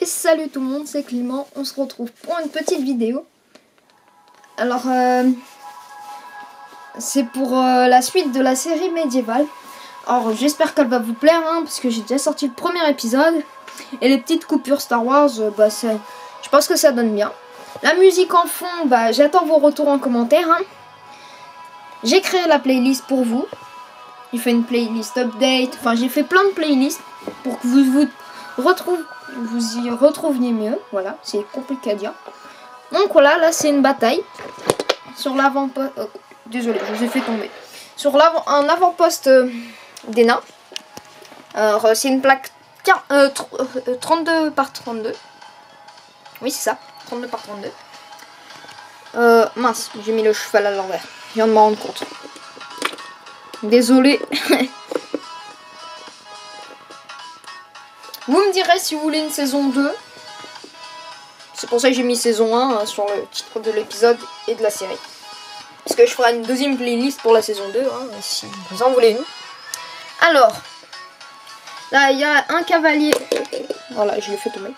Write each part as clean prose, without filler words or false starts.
Salut tout le monde, c'est Clément, on se retrouve pour une petite vidéo. Alors, c'est pour la suite de la série médiévale. Alors, j'espère qu'elle va vous plaire, hein, parce que j'ai déjà sorti le premier épisode. Et les petites coupures Star Wars, je pense que ça donne bien. La musique en fond, j'attends vos retours en commentaire. Hein. J'ai créé la playlist pour vous. J'ai fait une playlist update, enfin j'ai fait plein de playlists pour que vous y retrouviez mieux. Voilà, c'est compliqué à dire. Donc voilà, là c'est une bataille sur l'avant-poste. Désolé, je vous ai fait tomber. Sur un avant-poste des nains. Alors c'est une plaque 32 par 32. Oui, c'est ça, 32 par 32. Mince, j'ai mis le cheval à l'envers. Je viens de m'en rendre compte. Désolé. Vous me direz si vous voulez une saison 2. C'est pour ça que j'ai mis saison 1 sur le titre de l'épisode et de la série. Parce que je ferai une deuxième playlist pour la saison 2, si vous en voulez une. Alors, là il y a un cavalier. Voilà, je l'ai fait tomber.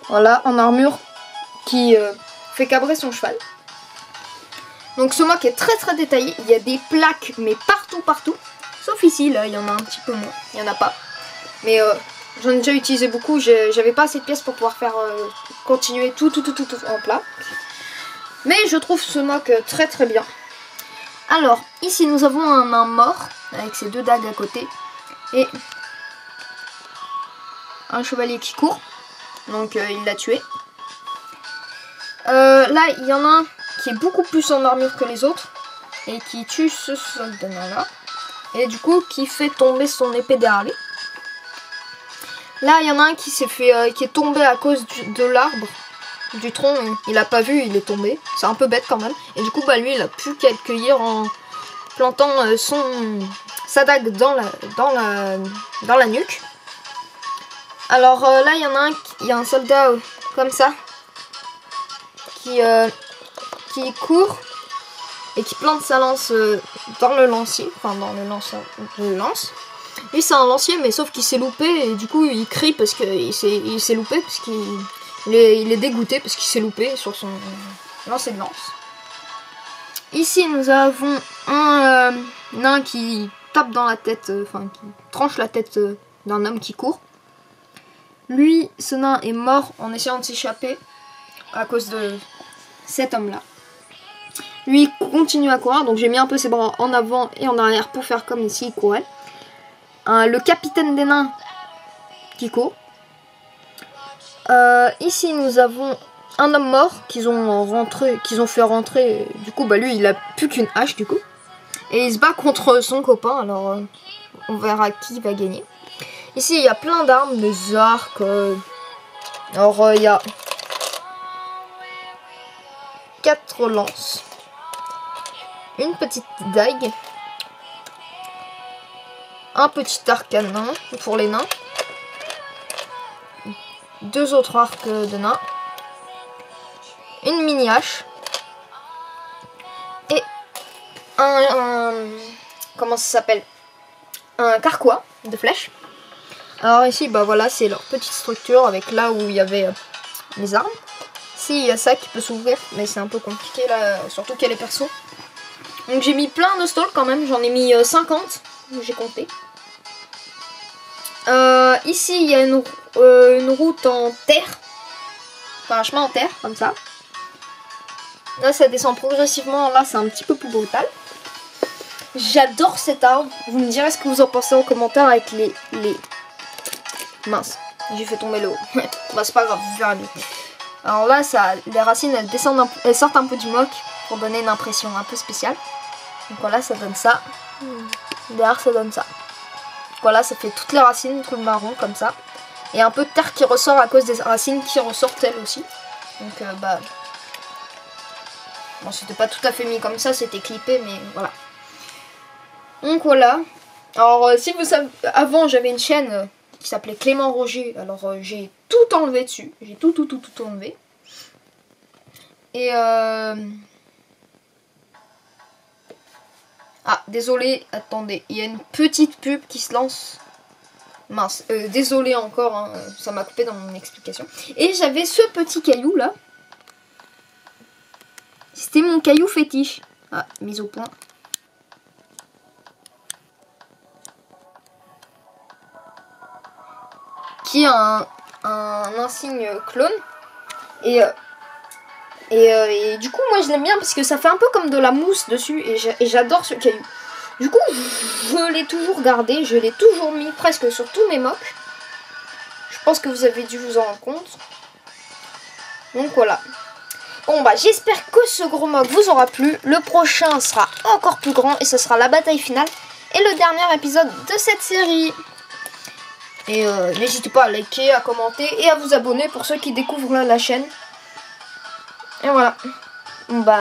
Voilà, en armure qui fait cabrer son cheval. Donc ce mock est très détaillé. Il y a des plaques, mais partout. Sauf ici, là, il y en a un petit peu moins. Il n'y en a pas. Mais j'en ai déjà utilisé beaucoup. J'avais pas assez de pièces pour pouvoir faire continuer tout en plat. Mais je trouve ce mock très bien. Alors, ici nous avons un nain mort, avec ses deux dagues à côté. Et un chevalier qui court. Donc il l'a tué. Là, il y en a un qui est beaucoup plus en armure que les autres. Et qui tue ce soldat là. Et du coup, qui fait tomber son épée derrière lui. Là, il y en a un qui s'est fait, qui est tombé à cause de l'arbre, du tronc. Il a pas vu, il est tombé. C'est un peu bête quand même. Et du coup, lui, il a pu qu'à le cueillir en plantant sa dague dans la nuque. Alors là, il y en a un, il y a un soldat comme ça qui court et qui plante sa lance dans le lancier, enfin dans le lance. Lui c'est un lancier, mais sauf qu'il s'est loupé et du coup il crie parce qu'il s'est loupé, parce qu'il est dégoûté parce qu'il s'est loupé sur son lancer de lance. Ici nous avons un nain qui tape dans la tête, qui tranche la tête d'un homme qui court. Lui, ce nain est mort en essayant de s'échapper à cause de cet homme là. Lui il continue à courir, donc j'ai mis un peu ses bras en avant et en arrière pour faire comme s'il courait. Le capitaine des nains qui court. Ici nous avons un homme mort qu'ils ont fait rentrer. Du coup lui il a plus qu'une hache du coup. Et il se bat contre son copain, alors on verra qui va gagner. Ici il y a plein d'armes, des arcs. Alors il y a 4 lances. Une petite dague. Un petit arc à nain pour les nains. 2 autres arcs de nains. Une mini hache. Et comment ça s'appelle? Un carquois de flèches. Alors ici, voilà, c'est leur petite structure avec là où il y avait les armes. Ici, il y a ça qui peut s'ouvrir, mais c'est un peu compliqué là, surtout qu'il y a les persos. Donc j'ai mis plein de stalls quand même, j'en ai mis 50, j'ai compté. Ici il y a une route en terre, enfin un chemin en terre, comme ça. Là ça descend progressivement, là c'est un petit peu plus brutal. J'adore cet arbre, vous me direz ce que vous en pensez en commentaire avec les... Mince, j'ai fait tomber le haut. C'est pas grave, vous verrez mieux. Alors là, les racines elles sortent un peu du mock pour donner une impression un peu spéciale. Donc voilà, ça donne ça. Derrière, ça donne ça. Voilà, ça fait toutes les racines, tout le marron comme ça. Et un peu de terre qui ressort à cause des racines qui ressortent elles aussi. Donc bon, c'était pas tout à fait mis comme ça, c'était clippé, mais voilà. Donc voilà. Alors si vous savez, avant j'avais une chaîne qui s'appelait Clément Roger. Alors j'ai tout enlevé dessus. J'ai tout enlevé. Et ah, désolé, attendez, il y a une petite pub qui se lance. Mince, désolé encore, hein, ça m'a coupé dans mon explication. Et j'avais ce petit caillou là. C'était mon caillou fétiche. Ah, mise au point. Qui est un insigne clone. Et du coup, moi je l'aime bien parce que ça fait un peu comme de la mousse dessus. Et j'adore ce caillou. Du coup, je l'ai toujours gardé. Je l'ai toujours mis presque sur tous mes mocks. Je pense que vous avez dû vous en rendre compte. Donc voilà. Bon bah j'espère que ce gros mock vous aura plu. Le prochain sera encore plus grand et ce sera la bataille finale. Et le dernier épisode de cette série. Et n'hésitez pas à liker, à commenter et à vous abonner pour ceux qui découvrent la chaîne. Et voilà. Bon bah...